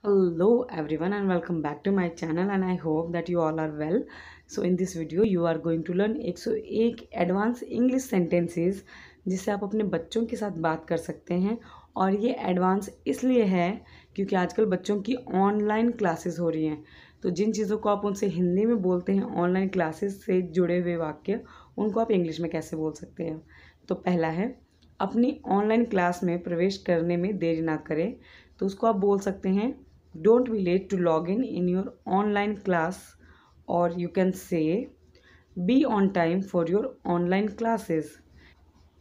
Hello everyone and welcome back to my channel and I hope that you all are well. So in this video you are going to learn 101 advance English sentences जिससे आप अपने बच्चों के साथ बात कर सकते हैं। और ये एडवांस इसलिए है क्योंकि आजकल बच्चों की ऑनलाइन क्लासेस हो रही हैं, तो जिन चीज़ों को आप उनसे हिंदी में बोलते हैं ऑनलाइन क्लासेस से जुड़े हुए वाक्य, उनको आप इंग्लिश में कैसे बोल सकते हैं। तो पहला है, अपनी ऑनलाइन क्लास में प्रवेश करने में देरी ना करें। तो उसको आप बोल सकते हैं, don't be late to log in your online class, or you can say be on time for your online classes।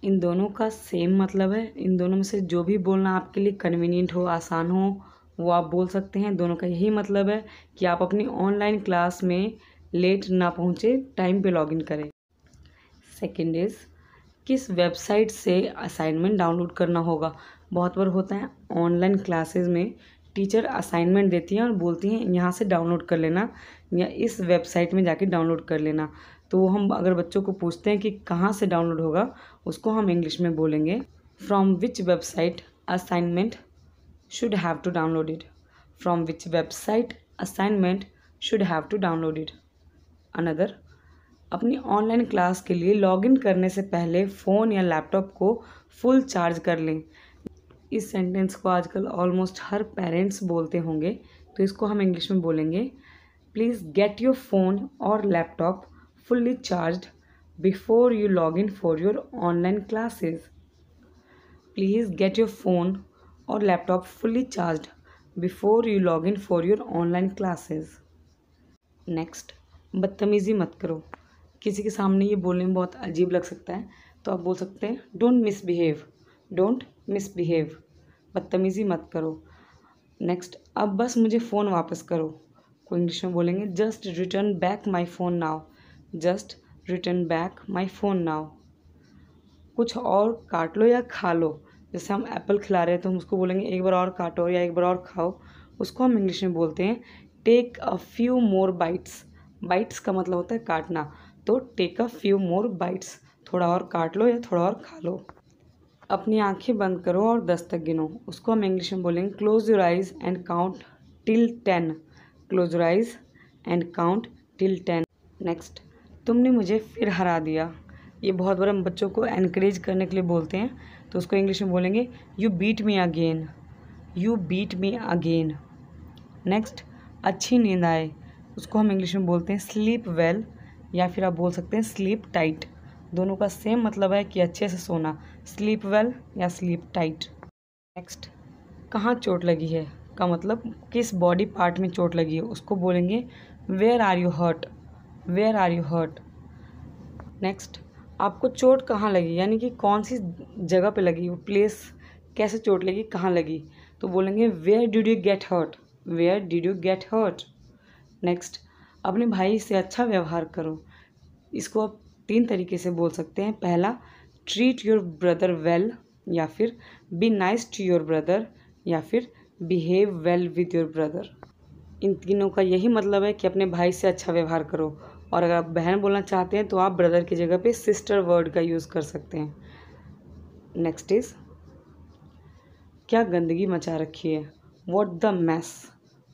इन दोनों का सेम मतलब है। इन दोनों में से जो भी बोलना आपके लिए कन्वीनियंट हो, आसान हो, वो आप बोल सकते हैं। दोनों का यही मतलब है कि आप अपनी ऑनलाइन क्लास में लेट ना पहुँचे, टाइम पे लॉगिन करें। सेकेंड इज़, किस वेबसाइट से असाइनमेंट डाउनलोड करना होगा। बहुत बार होता है ऑनलाइन क्लासेस में टीचर असाइनमेंट देती हैं और बोलती हैं यहाँ से डाउनलोड कर लेना या इस वेबसाइट में जाके डाउनलोड कर लेना। तो हम अगर बच्चों को पूछते हैं कि कहाँ से डाउनलोड होगा, उसको हम इंग्लिश में बोलेंगे, from which website assignment should have to download it. From which website assignment should have to download it. Another, अपनी ऑनलाइन क्लास के लिए लॉगिन करने से पहले फ़ोन या लैपटॉप को फुल चार्ज कर लें। इस सेंटेंस को आजकल ऑलमोस्ट हर पेरेंट्स बोलते होंगे, तो इसको हम इंग्लिश में बोलेंगे, please get your phone or laptop fully charged before you log in for your online classes. Please get your phone or laptop fully charged before you log in for your online classes. Next, बदतमीज़ी मत करो। किसी के सामने ये बोलने में बहुत अजीब लग सकता है, तो आप बोल सकते हैं, डोंट मिसबिहेव। डोंट मिसबिहेव, बदतमीज़ी मत करो। नेक्स्ट, अब बस मुझे फ़ोन वापस करो। को इंग्लिश में बोलेंगे, just return back my phone now. Just return back my phone now. कुछ और काट लो या खा लो। जैसे हम एप्पल खिला रहे हैं तो हम उसको बोलेंगे एक बार और काटो या एक बार और खाओ। उसको हम इंग्लिश में बोलते हैं, take a few more bites. Bites का मतलब होता है काटना, तो take a few more bites, थोड़ा और काट लो या थोड़ा और खा लो। अपनी आंखें बंद करो और 10 तक गिनो। उसको हम इंग्लिश में बोलेंगे, close your eyes and count till 10। Close your eyes and count till 10। Next, तुमने मुझे फिर हरा दिया। ये बहुत बार हम बच्चों को एनकरेज करने के लिए बोलते हैं, तो उसको इंग्लिश में बोलेंगे, you beat me again. You beat me again. Next, अच्छी नींद आए। उसको हम इंग्लिश में बोलते हैं, स्लीप वेल, या फिर आप बोल सकते हैं स्लीप टाइट। दोनों का सेम मतलब है कि अच्छे से सोना, स्लीप वेल या स्लीप टाइट। नेक्स्ट, कहाँ चोट लगी है का मतलब किस बॉडी पार्ट में चोट लगी है, उसको बोलेंगे, where are you hurt. Where are you hurt. Next, आपको चोट कहाँ लगी, यानी कि कौन सी जगह पे लगी, वो प्लेस कैसे चोट लगी, कहाँ लगी, तो बोलेंगे, where did you get hurt. Where did you get hurt. Next, अपने भाई से अच्छा व्यवहार करो। इसको आप 3 तरीके से बोल सकते हैं। पहला, ट्रीट योर ब्रदर वेल, या फिर be nice to your brother, या फिर behave well with your brother. इन तीनों का यही मतलब है कि अपने भाई से अच्छा व्यवहार करो। और अगर आप बहन बोलना चाहते हैं तो आप ब्रदर की जगह पे सिस्टर वर्ड का यूज़ कर सकते हैं। नेक्स्ट इज़, क्या गंदगी मचा रखी है, what the mess.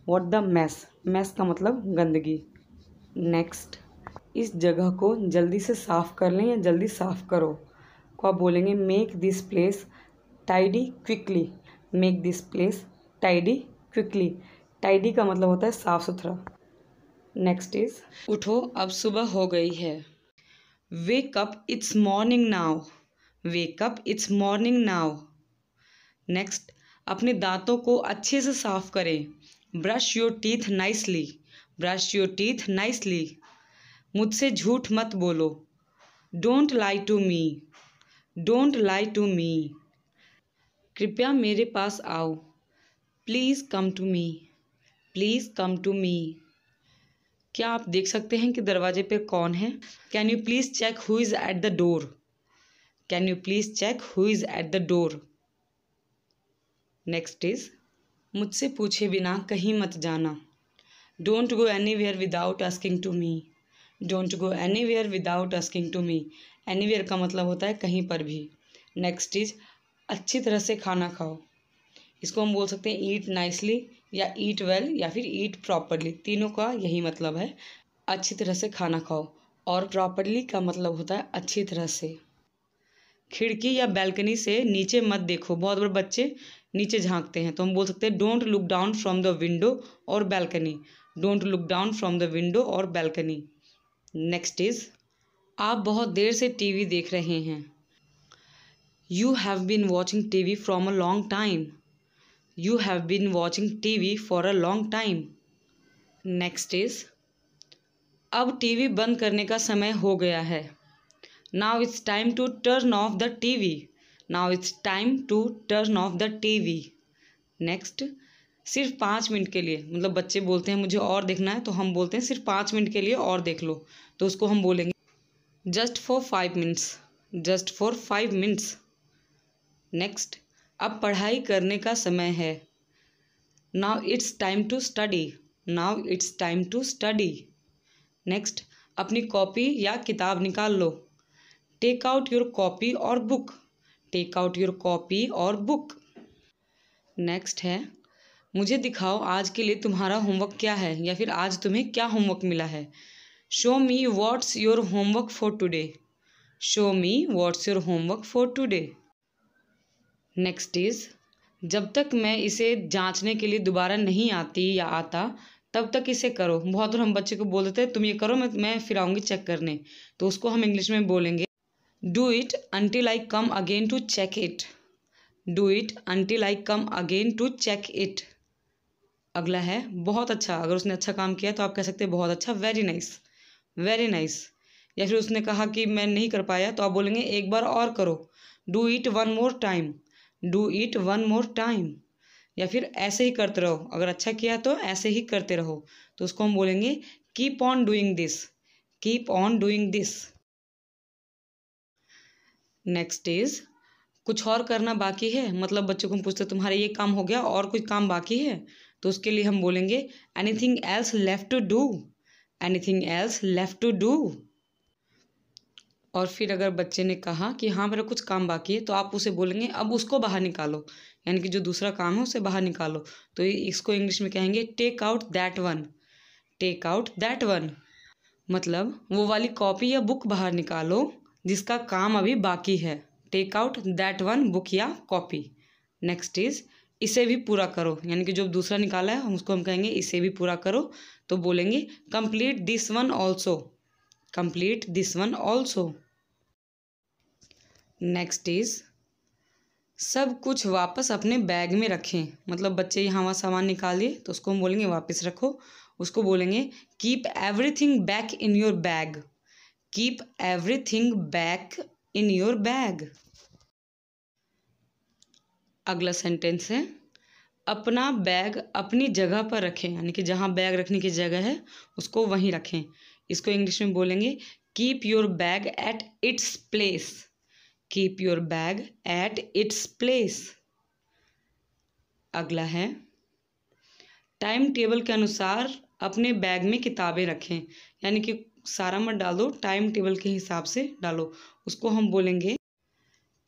What the mess, mess का मतलब गंदगी। नेक्स्ट, इस जगह को जल्दी से साफ़ कर लें या जल्दी साफ़ करो, को आप बोलेंगे, make this place tidy quickly. Make this place tidy quickly. Tidy का मतलब होता है साफ़ सुथरा। नेक्स्ट इज़, उठो अब सुबह हो गई है। Wake up it's morning now. Wake up it's morning now. Next, अपने दांतों को अच्छे से साफ़ करें। Brush your teeth nicely. Brush your teeth nicely. मुझसे झूठ मत बोलो। Don't lie to me. Don't lie to me. कृपया मेरे पास आओ। Please come to me. Please come to me. क्या आप देख सकते हैं कि दरवाजे पर कौन है। Can you please check who is at the door. Can you please check who is at the door. Next is, मुझसे पूछे बिना कहीं मत जाना। Don't go anywhere without asking to me. Don't go anywhere without asking to me. Anywhere का मतलब होता है कहीं पर भी। नेक्स्ट इज, अच्छी तरह से खाना खाओ। इसको हम बोल सकते हैं ईट नाइसली या ईट वेल या फिर ईट प्रॉपरली, तीनों का यही मतलब है। अच्छी तरह से खाना खाओ, और प्रॉपरली का मतलब होता है अच्छी तरह से। खिड़की या बैल्कनी से नीचे मत देखो, बहुत बड़े बच्चे नीचे झांकते हैं, तो हम बोल सकते हैं don't look down from the window or balcony. Don't look down from the window or balcony. Next is, आप बहुत देर से टीवी देख रहे हैं। You have been watching TV from a long time. You have been watching TV for a long time. Next is, अब TV बंद करने का समय हो गया है। Now it's time to turn off the TV. Now it's time to turn off the TV. Next, सिर्फ 5 minute के लिए, मतलब बच्चे बोलते हैं मुझे और देखना है, तो हम बोलते हैं सिर्फ 5 मिनट के लिए और देख लो, तो उसको हम बोलेंगे just for 5 minutes. Just for 5 minutes. Next, अब पढ़ाई करने का समय है। Now it's time to study. Now it's time to study. Next, अपनी कॉपी या किताब निकाल लो। टेक आउट योर कॉपी और book. Take out your copy और बुक। नेक्स्ट है, मुझे दिखाओ आज के लिए तुम्हारा होमवर्क क्या है, या फिर आज तुम्हें क्या होमवर्क मिला है। Show me what's your homework for today. Show me what's your homework for today. Next is, जब तक मैं इसे जांचने के लिए दोबारा नहीं आती या आता, तब तक इसे करो। बहुत बार हम बच्चे को बोल देते हैं तुम ये करो, मैं फिर आऊँगी चेक करने, तो उसको हम इंग्लिश में बोलेंगे do it until I come again to check it. Do it until I come again to check it. अगला है बहुत अच्छा। अगर उसने अच्छा काम किया तो आप कह सकते हैं बहुत अच्छा, वेरी नाइस, वेरी नाइस। या फिर उसने कहा कि मैं नहीं कर पाया, तो आप बोलेंगे एक बार और करो, do it one more time. Do it one more time. या फिर ऐसे ही करते रहो, अगर अच्छा किया तो ऐसे ही करते रहो, तो उसको हम बोलेंगे keep on doing this. Keep on doing this. Next is, कुछ और करना बाकी है, मतलब बच्चों को हम पूछते तुम्हारा ये काम हो गया और कुछ काम बाकी है, तो उसके लिए हम बोलेंगे anything else left to do. Anything else left to do. और फिर अगर बच्चे ने कहा कि हाँ मेरा कुछ काम बाकी है, तो आप उसे बोलेंगे अब उसको बाहर निकालो, यानी कि जो दूसरा काम है उसे बाहर निकालो, तो इसको इंग्लिश में कहेंगे take out that one. Take out that one, मतलब वो वाली कॉपी या बुक बाहर निकालो जिसका काम अभी बाकी है। Take out that one book या कॉपी। नेक्स्ट इज, इसे भी पूरा करो, यानी कि जो दूसरा निकाला है उसको हम कहेंगे इसे भी पूरा करो, तो बोलेंगे complete this one also. Complete this one also. Next is, सब कुछ वापस अपने बैग में रखें, मतलब बच्चे यहाँ वहाँ सामान निकाल दिए तो उसको हम बोलेंगे वापस रखो, उसको बोलेंगे keep everything back in your bag. Keep everything back in your bag. अगला सेंटेंस है, अपना बैग अपनी जगह पर रखें, यानी कि जहाँ बैग रखने की जगह है उसको वहीं रखें, इसको इंग्लिश में बोलेंगे keep your bag at its place. Keep your bag at its place. अगला है, टाइम टेबल के अनुसार अपने बैग में किताबें रखें, यानी कि सारा मत डालो, टाइम टेबल के हिसाब से डालो, उसको हम बोलेंगे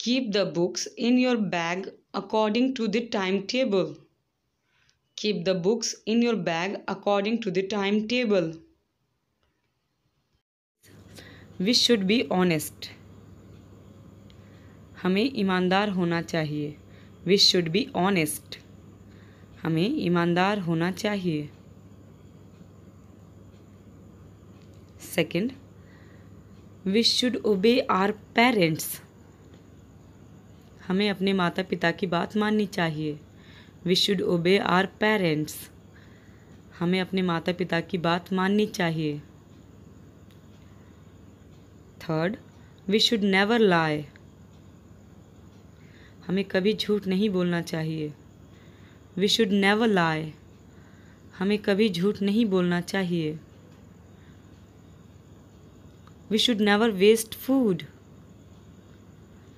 keep the books in your bag according to the time table. Keep the books in your bag according to the time table. We should be honest. हमें ईमानदार होना चाहिए। We should be honest. हमें ईमानदार होना चाहिए। Second, we should obey our parents. हमें अपने माता पिता की बात माननी चाहिए। We should obey our parents. हमें अपने माता पिता की बात माननी चाहिए। Third, we should never lie. हमें कभी झूठ नहीं बोलना चाहिए। We should never lie. हमें कभी झूठ नहीं बोलना चाहिए। We should never waste food.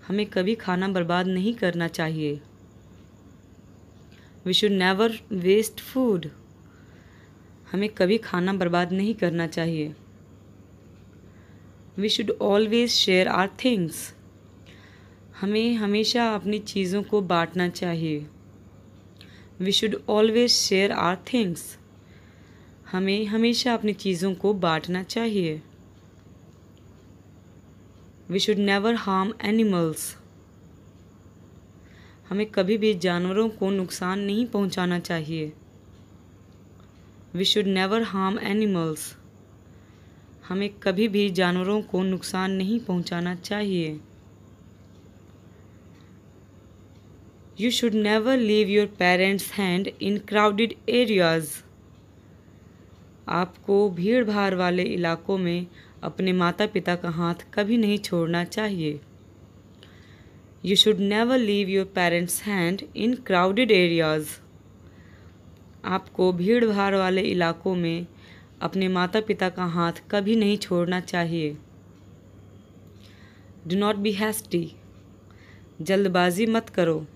हमें कभी खाना बर्बाद नहीं करना चाहिए। We should never waste food. हमें कभी खाना बर्बाद नहीं करना चाहिए। We should always share our things. हमें हमेशा अपनी चीज़ों को बांटना चाहिए। We should always share our things. हमें हमेशा अपनी चीज़ों को बांटना चाहिए। We should never harm animals. हमें कभी भी जानवरों को नुकसान नहीं पहुंचाना चाहिए। We should never harm animals. हमें कभी भी जानवरों को नुकसान नहीं पहुंचाना चाहिए। You should never leave your parents hand in crowded areas. आपको भीड़ भाड़ वाले इलाकों में अपने माता पिता का हाथ कभी नहीं छोड़ना चाहिए। You should never leave your parents hand in crowded areas. आपको भीड़ भाड़ वाले इलाकों में अपने माता पिता का हाथ कभी नहीं छोड़ना चाहिए। Do not be hasty. जल्दबाजी मत करो।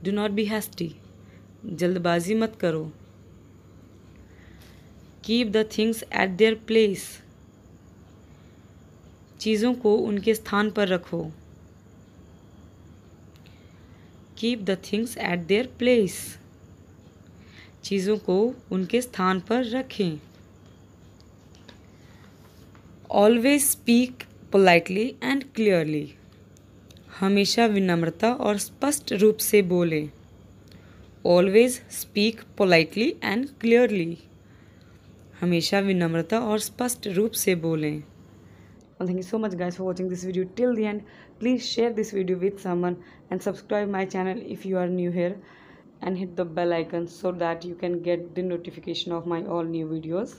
Do not be hasty. जल्दबाजी मत करो। Keep the things at their place. चीज़ों को उनके स्थान पर रखो। Keep the things at their place. चीज़ों को उनके स्थान पर रखें। Always speak politely and clearly. हमेशा विनम्रता और स्पष्ट रूप से बोलें। Always speak politely and clearly. हमेशा विनम्रता और स्पष्ट रूप से बोलें। Well, thank you so much guys for watching this video till the end. Please share this video with someone and subscribe my channel if you are new here, and hit the bell icon so that you can get the notification of my all new videos.